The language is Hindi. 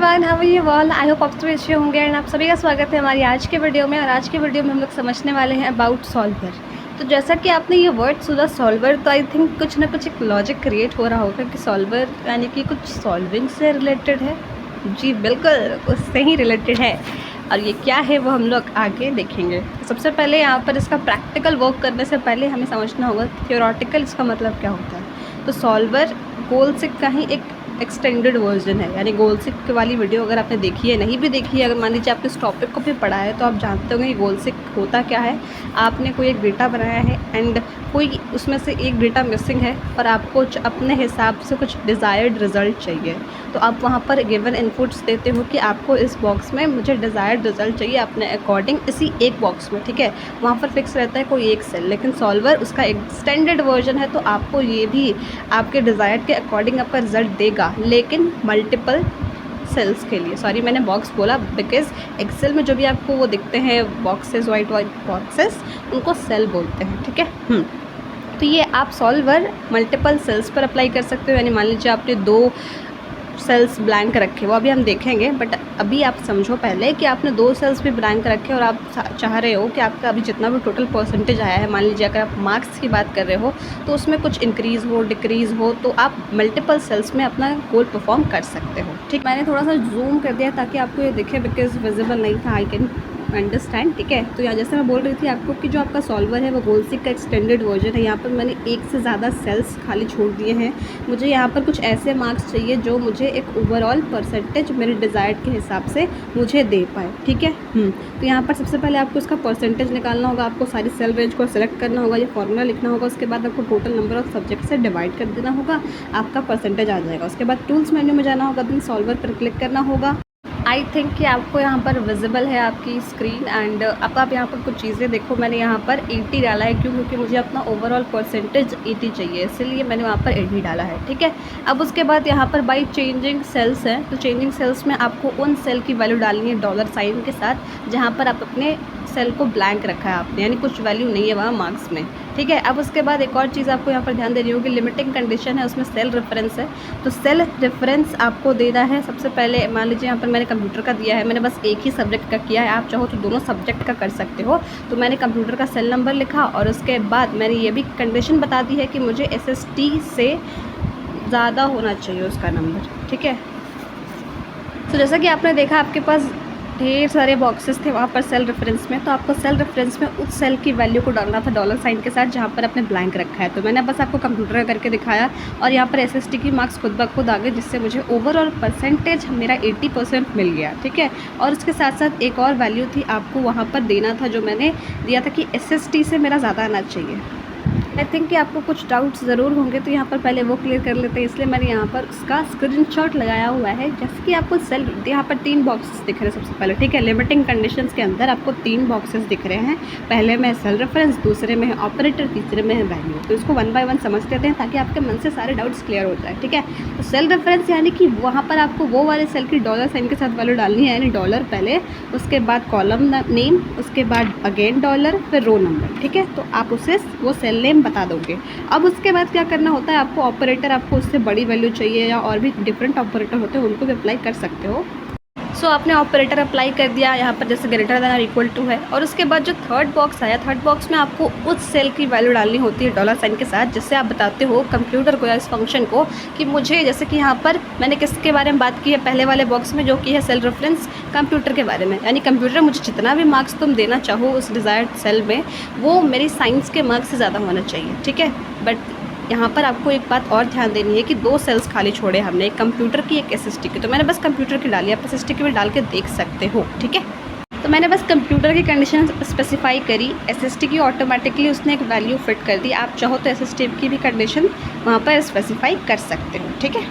Everyone, how are you all? I hope आप सभी अच्छे होंगे एंड आप सभी का स्वागत है हमारी आज के वीडियो में। और आज के वीडियो में हम लोग समझने वाले हैं अबाउट सॉल्वर। तो जैसा कि आपने ये वर्ड सुना सॉल्वर, तो आई थिंक कुछ ना कुछ एक लॉजिक क्रिएट हो रहा होगा कि सॉल्वर यानी कि कुछ सॉल्विंग से रिलेटेड है। जी बिल्कुल, उससे ही रिलेटेड है। और ये क्या है वो हम लोग आगे देखेंगे। सबसे पहले यहाँ पर इसका प्रैक्टिकल वर्क करने से पहले हमें समझना होगा थियोरेटिकल इसका मतलब क्या होता है। तो सॉल्वर गोलसिक का ही एक एक्सटेंडेड वर्जन है, यानी गोलसिक वाली वीडियो अगर आपने देखी है, नहीं भी देखी है, अगर मान लीजिए आपने इस टॉपिक को भी पढ़ा है तो आप जानते होंगे कि गोलसिक होता क्या है। आपने कोई एक डेटा बनाया है एंड कोई उसमें से एक डेटा मिसिंग है और आपको अपने हिसाब से कुछ डिज़ायर्ड रिज़ल्ट चाहिए, तो आप वहाँ पर गिवन इनपुट्स देते हो कि आपको इस बॉक्स में मुझे डिज़ायर्ड रिज़ल्ट चाहिए अपने अकॉर्डिंग, इसी एक बॉक्स में, ठीक है। वहाँ पर फिक्स रहता है कोई एक सेल, लेकिन सॉल्वर उसका एक्सटेंडेड वर्जन है, तो आपको ये भी आपके डिज़ायर्ड के अकॉर्डिंग आपका रिज़ल्ट देगा, लेकिन मल्टीपल सेल्स के लिए। सॉरी मैंने बॉक्स बोला, बिकॉज एक्सेल में जो भी आपको वो दिखते हैं बॉक्सेस, वाइट बॉक्सेस, उनको सेल बोलते हैं, ठीक है। तो ये आप सॉल्वर मल्टीपल सेल्स पर अप्लाई कर सकते हो, यानी मान लीजिए आपने 2 सेल्स ब्लैंक रखे, वो अभी हम देखेंगे, बट अभी आप समझो पहले कि आपने 2 सेल्स भी ब्लैंक रखे और आप चाह रहे हो कि आपका अभी जितना भी टोटल परसेंटेज आया है, मान लीजिए अगर आप मार्क्स की बात कर रहे हो तो उसमें कुछ इंक्रीज़ हो डिक्रीज़ हो, तो आप मल्टीपल सेल्स में अपना गोल परफॉर्म कर सकते हो, ठीक। मैंने थोड़ा सा जूम कर दिया ताकि आपको ये दिखे, बिकॉज विजिबल नहीं था, आई कैन अंडरस्टैंड, ठीक है। तो यहाँ जैसे मैं बोल रही थी आपको कि जो आपका सॉल्वर है वो गोलसिक का एक्सटेंडेड वर्जन है। यहाँ पर मैंने एक से ज़्यादा सेल्स खाली छोड़ दिए हैं। मुझे यहाँ पर कुछ ऐसे मार्क्स चाहिए जो मुझे एक ओवरऑल परसेंटेज मेरे डिज़ायर्ड के हिसाब से मुझे दे पाए, ठीक है। तो यहाँ पर सबसे पहले आपको इसका परसेंटेज निकालना होगा, आपको सारी सेल रेंज को सेलेक्ट करना होगा, ये फॉर्मूला लिखना होगा, उसके बाद आपको टोटल नंबर ऑफ सब्जेक्ट से डिवाइड कर देना होगा, आपका परसेंटेज आ जाएगा। उसके बाद टूल्स मेन्यू में जाना होगा, देन सॉल्वर पर क्लिक करना होगा। आई थिंक कि आपको यहाँ पर विजिबल है आपकी स्क्रीन एंड अब आप यहाँ पर कुछ चीज़ें देखो। मैंने यहाँ पर 80 डाला है, क्यों? क्योंकि मुझे अपना ओवरऑल परसेंटेज 80 चाहिए, इसलिए मैंने वहाँ पर 80 डाला है, ठीक है। अब उसके बाद यहाँ पर बाई चेंजिंग सेल्स है, तो चेंजिंग सेल्स में आपको उन सेल की वैल्यू डालनी है डॉलर साइन के साथ जहाँ पर आप अपने सेल को ब्लैंक रखा है आपने, यानी कुछ वैल्यू नहीं है वहाँ मार्क्स में, ठीक है। अब उसके बाद एक और चीज़ आपको यहाँ पर ध्यान देनी होगी, लिमिटिंग कंडीशन है, उसमें सेल रेफरेंस है। तो सेल रेफरेंस आपको देना है सबसे पहले। मान लीजिए यहाँ पर मैंने कंप्यूटर का दिया है, मैंने बस एक ही सब्जेक्ट का किया है, आप चाहो तो दोनों सब्जेक्ट का कर सकते हो। तो मैंने कंप्यूटर का सेल नंबर लिखा और उसके बाद मैंने ये भी कंडीशन बता दी है कि मुझे SST से ज़्यादा होना चाहिए उसका नंबर, ठीक है। तो जैसा कि आपने देखा आपके पास ढेर सारे बॉक्सेस थे वहाँ पर सेल रेफरेंस में, तो आपको सेल रेफरेंस में उस सेल की वैल्यू को डालना था डॉलर साइन के साथ जहाँ पर आपने ब्लैंक रखा है। तो मैंने बस आपको कंप्यूटर का करके दिखाया और यहाँ पर SST की मार्क्स खुद ब खुद आ गए, जिससे मुझे ओवरऑल परसेंटेज मेरा 80% मिल गया, ठीक है। और उसके साथ साथ एक और वैल्यू थी आपको वहाँ पर देना था, जो मैंने दिया था कि SST से मेरा ज़्यादा आना चाहिए। आई थिंक कि आपको कुछ डाउट्स ज़रूर होंगे, तो यहाँ पर पहले वो क्लियर कर लेते हैं, इसलिए मैंने यहाँ पर उसका स्क्रीनशॉट लगाया हुआ है। जैसे कि आपको सेल यहाँ पर 3 बॉक्सेस दिख रहे हैं सबसे पहले, ठीक है। लिमिटिंग कंडीशंस के अंदर आपको 3 बॉक्सेस दिख रहे हैं, पहले में सेल रेफरेंस, दूसरे में है ऑपरेटर, तीसरे में है वैल्यू। तो इसको 1 बाय 1 समझ लेते हैं ताकि आपके मन से सारे डाउट्स क्लियर हो जाए, ठीक है। तो सेल रेफरेंस यानी कि वहाँ पर आपको वो वाले सेल की डॉलर साइन के साथ वैल्यू डालनी है, यानी डॉलर पहले, उसके बाद कॉलम नेम, उसके बाद अगेन डॉलर, फिर रो नंबर, ठीक है। तो आप उसे वो सेल नेम बता दोगे। अब उसके बाद क्या करना होता है, आपको ऑपरेटर, आपको उससे बड़ी वैल्यू चाहिए या और भी डिफरेंट ऑपरेटर होते हैं, उनको भी अप्लाई कर सकते हो। सो आपने ऑपरेटर अप्लाई कर दिया यहाँ पर, जैसे ग्रेटर देन और इक्वल टू है। और उसके बाद जो थर्ड बॉक्स आया, थर्ड बॉक्स में आपको उस सेल की वैल्यू डालनी होती है डॉलर साइन के साथ, जिससे आप बताते हो कंप्यूटर को या इस फंक्शन को कि मुझे, जैसे कि यहाँ पर मैंने किसके बारे में बात की है पहले वाले बॉक्स में, जो कि है सेल रेफरेंस, कंप्यूटर के बारे में। यानी कंप्यूटर मुझे जितना भी मार्क्स तुम देना चाहो उस डिज़ायर्ड सेल में, वो मेरी साइंस के मार्क्स से ज़्यादा होना चाहिए, ठीक है। बट यहाँ पर आपको एक बात और ध्यान देनी है कि 2 सेल्स खाली छोड़े हमने, एक कंप्यूटर की, एक SST की। तो मैंने बस कंप्यूटर की डाली, आप SST की भी डाल के देख सकते हो, ठीक है। तो मैंने बस कंप्यूटर की कंडीशन स्पेसिफाई करी, SST की ऑटोमेटिकली उसने एक वैल्यू फिट कर दी। आप चाहो तो SST की भी कंडीशन वहाँ पर स्पेसिफाई कर सकते हो, ठीक है।